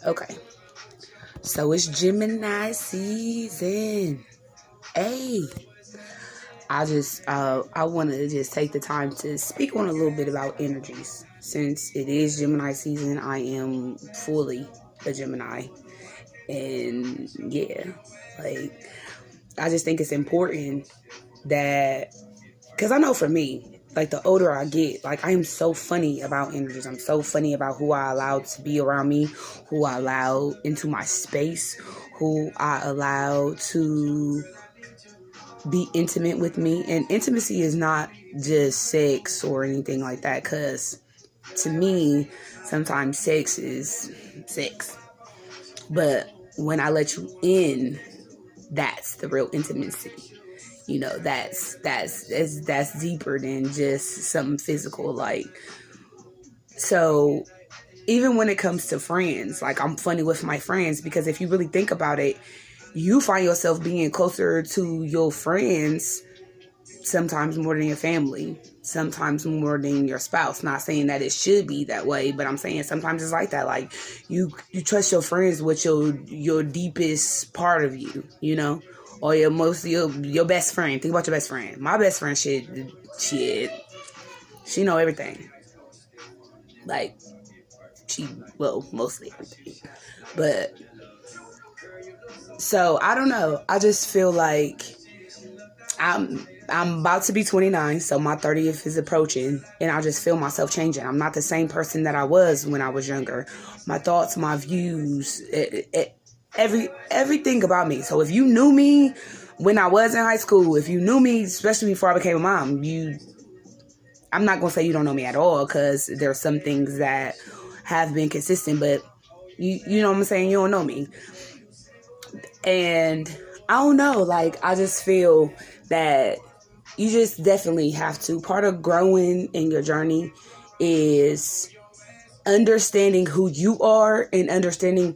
Okay. So it's Gemini season. Hey. I want to just take the time to speak on a little bit about energies. Since it is Gemini season, I am fully a Gemini. And yeah, like, I just think it's important that, because I know for me, like, the older I get, like, I am so funny about energies. I'm so funny about who I allow to be around me, who I allow into my space, who I allow to be intimate with me. And intimacy is not just sex or anything like that, because to me, sometimes sex is sex. But when I let you in, that's the real intimacy. You know, that's deeper than just something physical. Like, so even when it comes to friends, like, I'm funny with my friends, because if you really think about it, you find yourself being closer to your friends sometimes more than your family, sometimes more than your spouse. Not saying that it should be that way, but I'm saying sometimes it's like that. Like, you trust your friends with your deepest part of you, you know, or your best friend. Think about your best friend. My best friend, she know everything. Like, mostly everything. But so I don't know. I just feel like I'm about to be 29, so my 30th is approaching, and I just feel myself changing. I'm not the same person that I was when I was younger. My thoughts, my views, everything about me. So if you knew me when I was in high school, if you knew me, especially before I became a mom, I'm not going to say you don't know me at all, because there are some things that have been consistent, but you know what I'm saying? You don't know me. And I don't know, like, I just feel that you just definitely have to. Part of growing in your journey is understanding who you are and understanding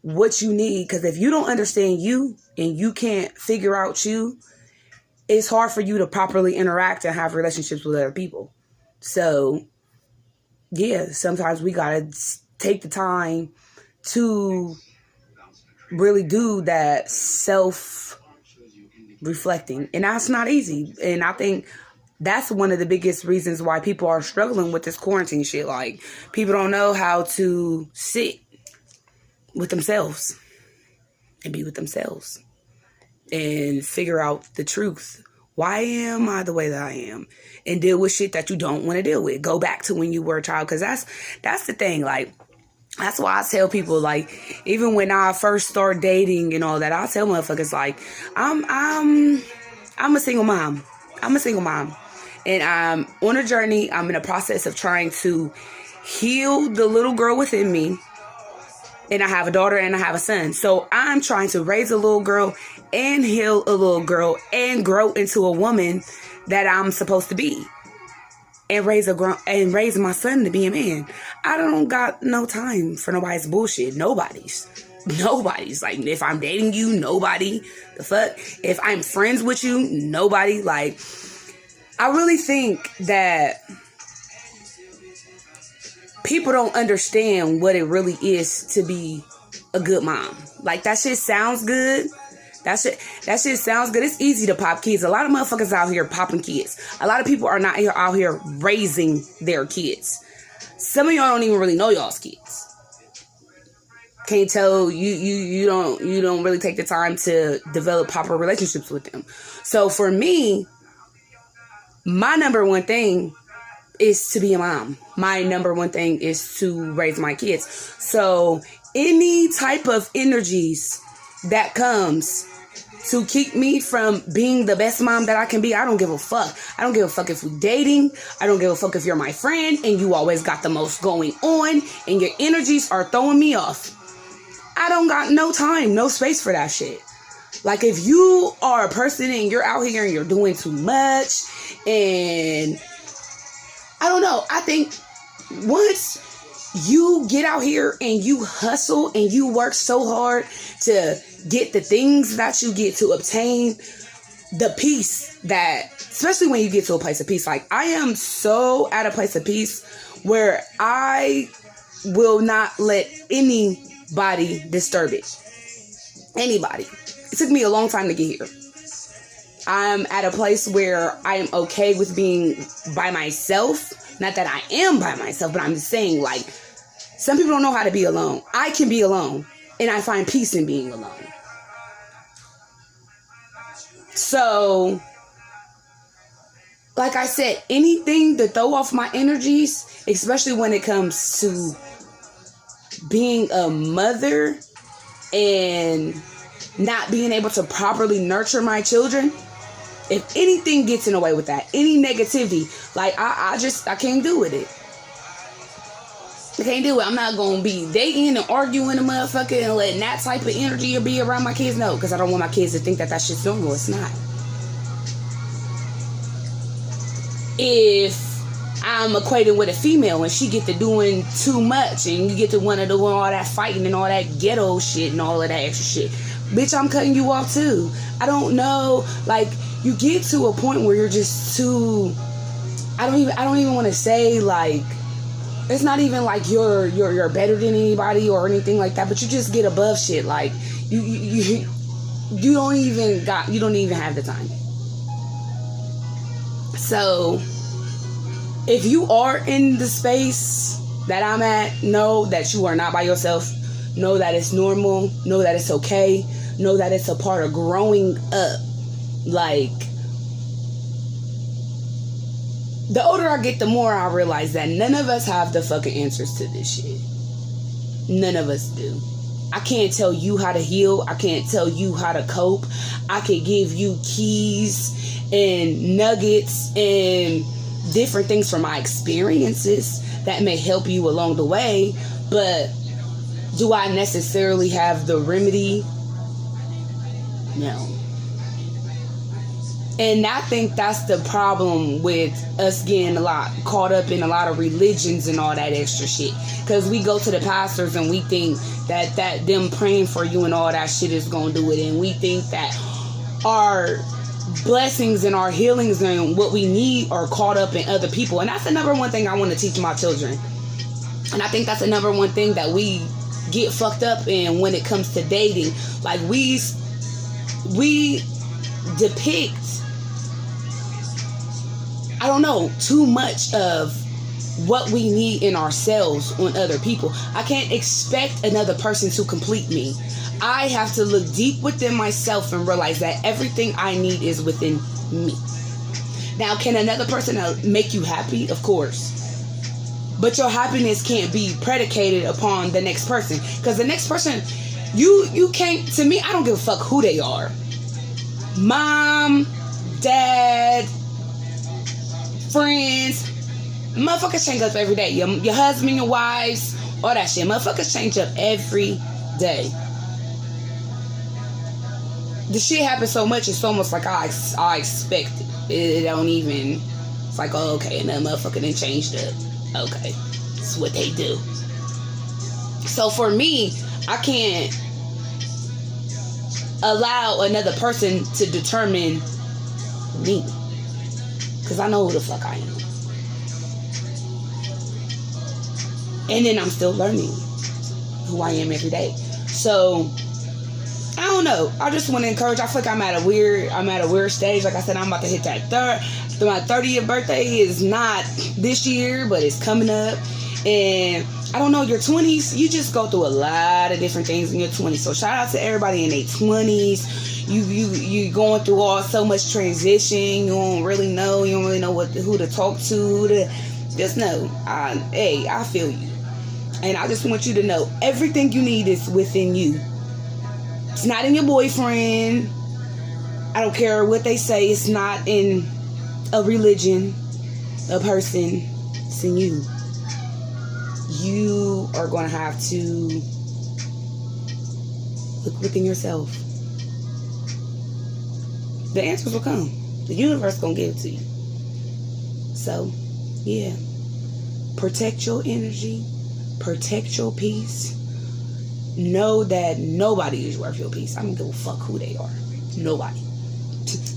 what you need. Because if you don't understand you and you can't figure out you, it's hard for you to properly interact and have relationships with other people. So, yeah, sometimes we got to take the time to really do that self-reflecting. And that's not easy. And I think that's one of the biggest reasons why people are struggling with this quarantine shit. Like, people don't know how to sit with themselves and be with themselves and figure out the truth. Why am I the way that I am? And deal with shit that you don't want to deal with. Go back to when you were a child. Because that's the thing. Like, that's why I tell people, like, even when I first start dating and all that, I tell motherfuckers, like, I'm a single mom. I'm a single mom. And I'm on a journey. I'm in a process of trying to heal the little girl within me. And I have a daughter and I have a son. So I'm trying to raise a little girl and heal a little girl and grow into a woman that I'm supposed to be. And raise my son to be a man. I don't got no time for nobody's bullshit. Nobody's. Like, if I'm dating you, nobody. The fuck? If I'm friends with you, nobody. Like, I really think that people don't understand what it really is to be a good mom. Like, that shit sounds good. That shit sounds good. It's easy to pop kids. A lot of motherfuckers out here popping kids. A lot of people are not out here raising their kids. Some of y'all don't even really know y'all's kids. Can't tell you don't really take the time to develop proper relationships with them. So for me, my number one thing is to be a mom. My number one thing is to raise my kids. So any type of energies that comes to keep me from being the best mom that I can be, I don't give a fuck. I don't give a fuck if we're dating. I don't give a fuck if you're my friend and you always got the most going on and your energies are throwing me off. I don't got no time, no space for that shit. Like, if you are a person and you're out here and you're doing too much, and I don't know, I think once you get out here and you hustle and you work so hard to get the things that you get, to obtain the peace that, especially when you get to a place of peace. Like, I am so at a place of peace where I will not let any anybody disturb it. Anybody. It took me a long time to get here. I'm at a place where I am okay with being by myself. Not that I am by myself, but I'm just saying, like, some people don't know how to be alone. I can be alone, and I find peace in being alone. So, like I said, anything to throw off my energies, especially when it comes to being a mother and not being able to properly nurture my children, if anything gets in the way with that, any negativity, like I can't do with it. I can't do it. I'm not going to be dating and arguing a motherfucker and letting that type of energy be around my kids. No, because I don't want my kids to think that shit's normal. It's not. If I'm equating with a female and she get to doing too much and you get to want to do all that fighting and all that ghetto shit and all of that extra shit, bitch, I'm cutting you off too. I don't know. Like, you get to a point where you're just too, I don't even want to say, like, it's not even like you're better than anybody or anything like that, but you just get above shit. Like, you don't even have the time. So, if you are in the space that I'm at, know that you are not by yourself. Know that it's normal. Know that it's okay. Know that it's a part of growing up. Like, the older I get, the more I realize that none of us have the fucking answers to this shit. None of us do. I can't tell you how to heal. I can't tell you how to cope. I can give you keys and nuggets and different things from my experiences that may help you along the way. But do I necessarily have the remedy? No. And I think that's the problem with us getting a lot caught up in a lot of religions and all that extra shit. Because we go to the pastors and we think that them praying for you and all that shit is going to do it. And we think that our blessings and our healings and what we need are caught up in other people. And that's the number one thing I want to teach my children. And I think that's the number one thing that we get fucked up in when it comes to dating. Like, we depict, I don't know, too much of what we need in ourselves on other people. I can't expect another person to complete me. I have to look deep within myself and realize that everything I need is within me. Now, can another person make you happy? Of course. But your happiness can't be predicated upon the next person. Because the next person, you can't, to me, I don't give a fuck who they are. Mom, dad, friends, motherfuckers change up every day. Your husband, your wives, all that shit. Motherfuckers change up every day. The shit happens so much, it's almost like I expect it. It don't even, it's like, oh, okay, and that motherfucker done changed up. Okay, that's what they do. So for me, I can't allow another person to determine me. Because I know who the fuck I am. And then I'm still learning who I am every day. So, I don't know. I just want to encourage. I feel like I'm at a weird stage. Like I said, I'm about to hit that my 30th birthday is not this year, but it's coming up. And I don't know, your 20s, you just go through a lot of different things in your 20s. So shout out to everybody in their 20s. You going through so much transition. You don't really know who to talk to. Just know, I feel you. And I just want you to know, everything you need is within you. It's not in your boyfriend. I don't care what they say. It's not in a religion, a person. It's in you. You are going to have to look within yourself. The answers will come. The universe going to give it to you. So, yeah. Protect your energy. Protect your peace. Know that nobody is worth your peace. I don't give a fuck who they are. Nobody.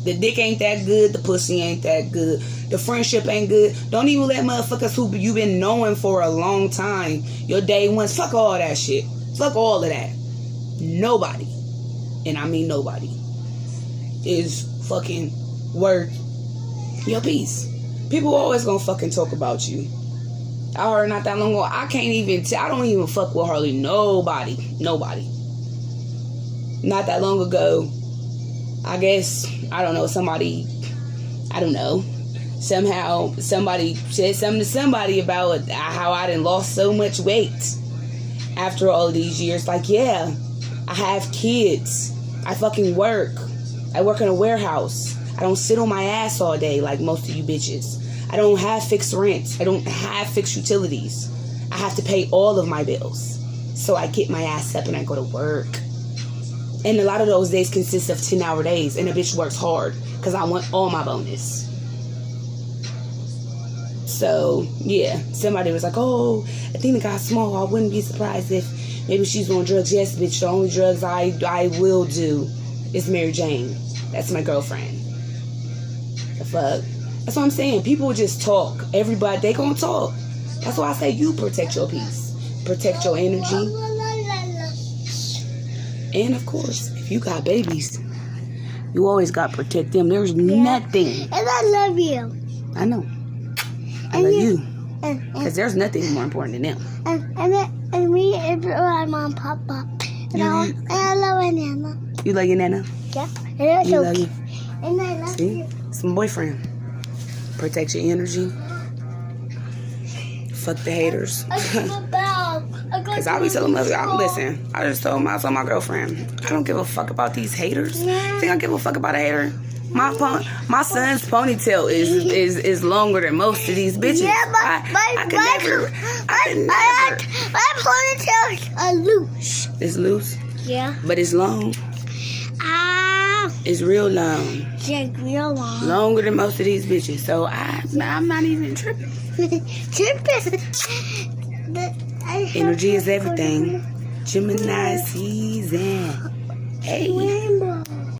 The dick ain't that good. The pussy ain't that good. The friendship ain't good. Don't even let motherfuckers who you been knowing for a long time, your day ones, fuck all that shit. Fuck all of that. Nobody, and I mean nobody, is fucking worth your peace. People always gonna fucking talk about you. I heard not that long ago, I don't even fuck with hardly nobody. Not that long ago, I guess, somehow somebody said something to somebody about how I done lost so much weight after all of these years. Like, yeah, I have kids. I fucking work. I work in a warehouse. I don't sit on my ass all day like most of you bitches. I don't have fixed rent. I don't have fixed utilities. I have to pay all of my bills. So I get my ass up and I go to work. And a lot of those days consist of 10-hour days. And a bitch works hard because I want all my bonus. So, yeah. Somebody was like, oh, I think it got small. I wouldn't be surprised if maybe she's on drugs. Yes, bitch. The only drugs I will do is Mary Jane. That's my girlfriend. The fuck? That's what I'm saying. People just talk. Everybody, they gonna talk. That's why I say you protect your peace. Protect your energy. And of course, if you got babies, you always got to protect them. There's nothing. And I love you. I know. I love you. Because there's nothing more important than them. And me and my mom, Papa. And I love my Nana. You love your Nana? Yeah. And you love you. And I love you. It's my boyfriend. Protect your energy. Fuck the haters. Because I be telling my listen, I told my girlfriend, I don't give a fuck about these haters. I think I give a fuck about a hater. My son's ponytail is longer than most of these bitches. Yeah, my ponytail is loose. It's loose? Yeah. But it's long. It's real long. Yeah, real long. Longer than most of these bitches. So I'm not even tripping. Energy is everything. Gemini season. Hey.